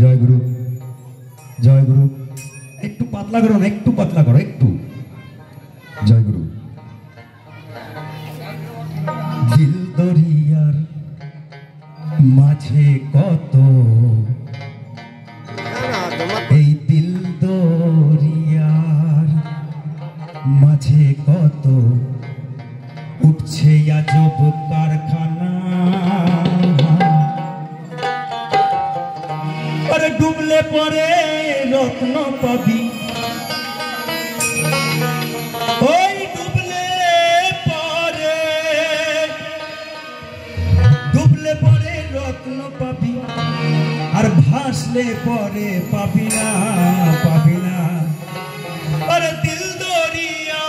জয় গুরু জয় গুরু। একটু পাতলা করো, একটু পাতলা করো, একটু। জয় গুরু। দিল দরিয়ার মাঝে কত, এই দিল দরিয়ার মাঝে কত উঠছে আজব কারখানা। আরে ডুবলে পরে রত্ন পাবি, ওই ডুবলে পরে রত্ন পাবি, আর ভাসলে পরে পাবি না, পাবি না। আরে দিল দরিয়া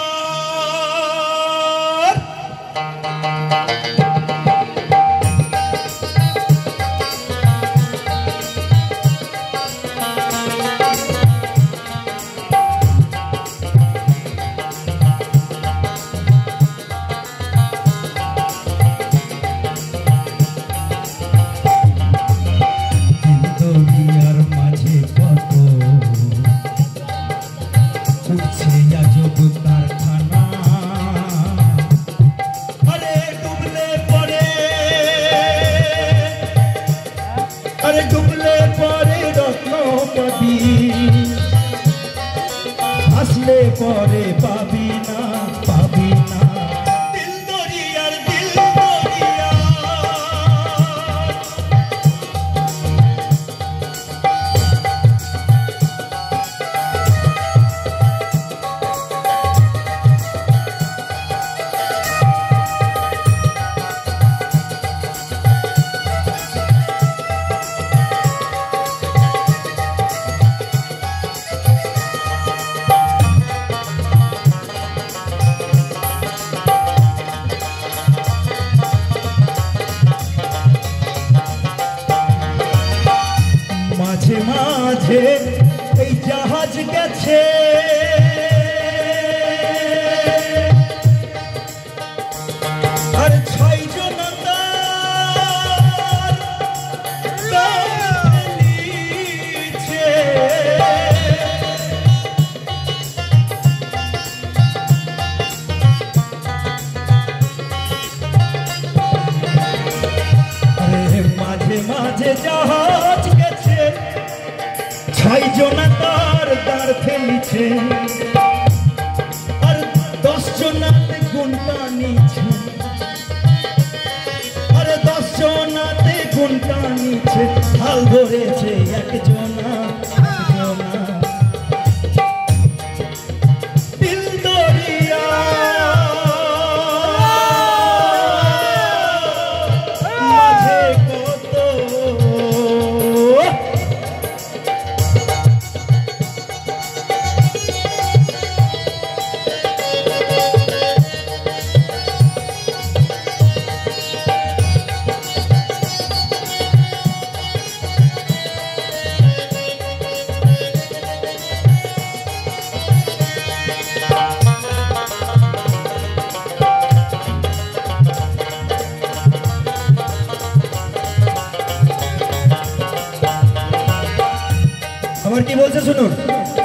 ডুবলে পরে রত্ন পাবি, আসলে পরে পাবি না, পাবি না। দিল দরিয়ার দিল দরিয়া মাঝে মাঝে এই জাহাজ গেছে, আর 6 জন নিচে। মাঝে মাঝে জাহাজ গেছে, 6 জন তার দাঁড় ফেলিছে, আর 10 জনাতে গুণটা নিচ্ছে, আর 10 জনাতে গুণটা নিচ্ছে। হাল ধরেছে একজনা, দিল দরিয়া মাঝে কত। আবার কি বলছে শুনুন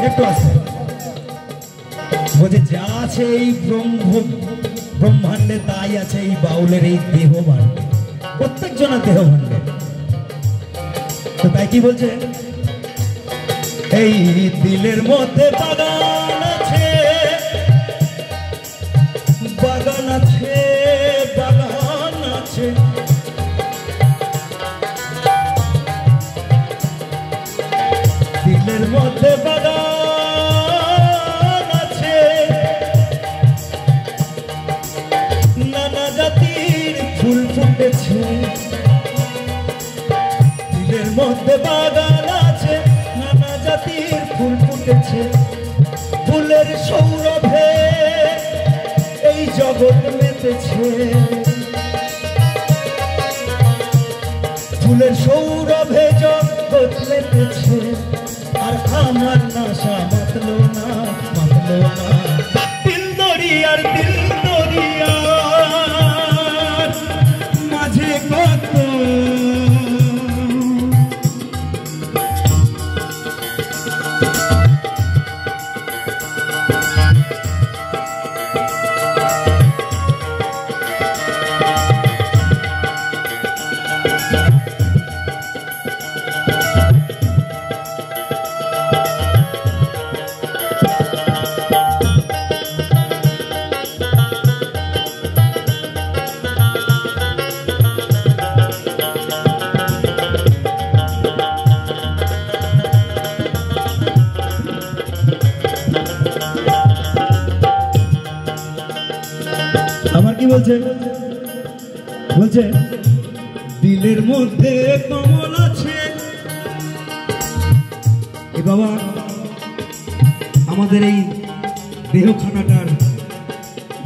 একটু আসতে। বলছে যা আছে এই ব্রহ্মাণ্ডে তাই আছে এই বাউলের এই দেহ ভাণ্ডে, প্রত্যেক জনের দেহ ভাণ্ডে। তো তাই কি বলছে, এই দিলের মধ্যে বাগান আছে, বাগান আছে, বাগান আছে। দিলের মধ্যে বাগান আছে, নানা জাতির ফুল ফুটেছে। দিলের মধ্যে বাগান আছে, নানা জাতির ফুল ফুটেছে। ফুলের সৌরভে এই জগৎ মেতেছে, ফুলের সৌরভে জগৎ মেতেছে। আর আমার নাশা মাতলো না, মাতলো না। দিল দরিয়ার দিল দরিয়ার মাঝে কত বলছে বলছে দিলের মধ্যে কমল আছে। এ বাবা আমাদের এই দেহখানাটার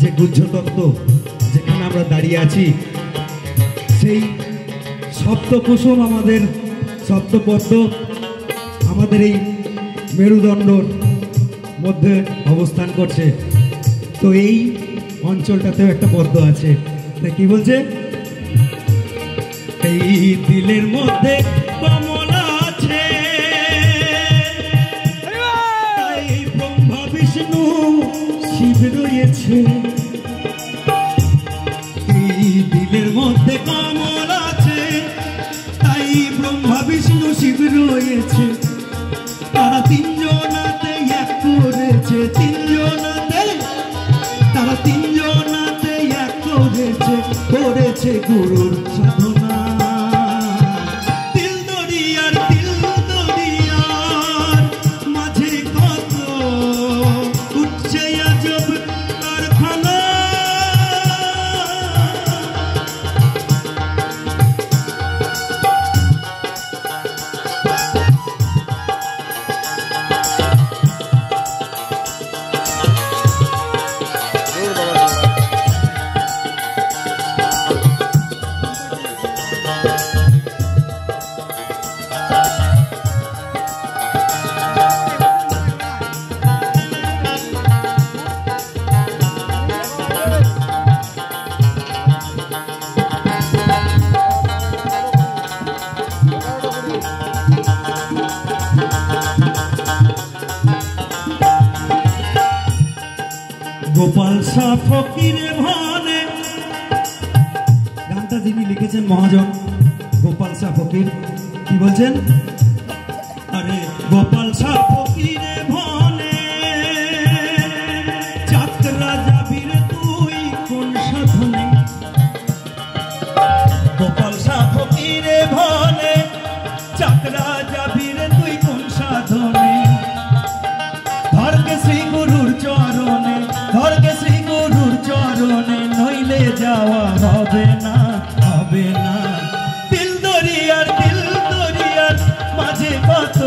যে গুহ্য তত্ত্ব যেখানে আমরা দাঁড়িয়ে আছি সেই সপ্তকুসুম আমাদের সপ্তপদ্ম আমাদের এই মেরুদণ্ডর মধ্যে অবস্থান করছে। তো এই অঞ্চলটাতেও একটা পদ্ম আছে। তা কি বলছে এই দিলের মধ্যে কমল আছে তাই ব্রহ্মা বিষ্ণু শিব রয়েছে। এই দিলের মধ্যে কমল আছে তাই ব্রহ্মা বিষ্ণু শিব রয়েছে। তারা তিনজনাতে এক করেছে তারা তিনজনাতে এক করেছে গুরুর সাধনা। তিল দরিয়ার মাঝে কত উঠছে আজব কারখানা। গোপাল শাহ ফকিরে ভানে গানটা যিনি লিখেছেন মহাজন গোপাল শাহ ফকির কি বলছেন আরে গোপাল শাহ ফকিরে ভানে যাত্রা যাবি রে তুই কোন সাধনে। গোপাল শাহ ফকিরে ভানে যাত্রা যাবি রে তুই কোন সাধনে। ধরকে শ্রী গুরুর চরণে নইলে যাওয়া হবে না দিল দরিয়ার মাঝে কত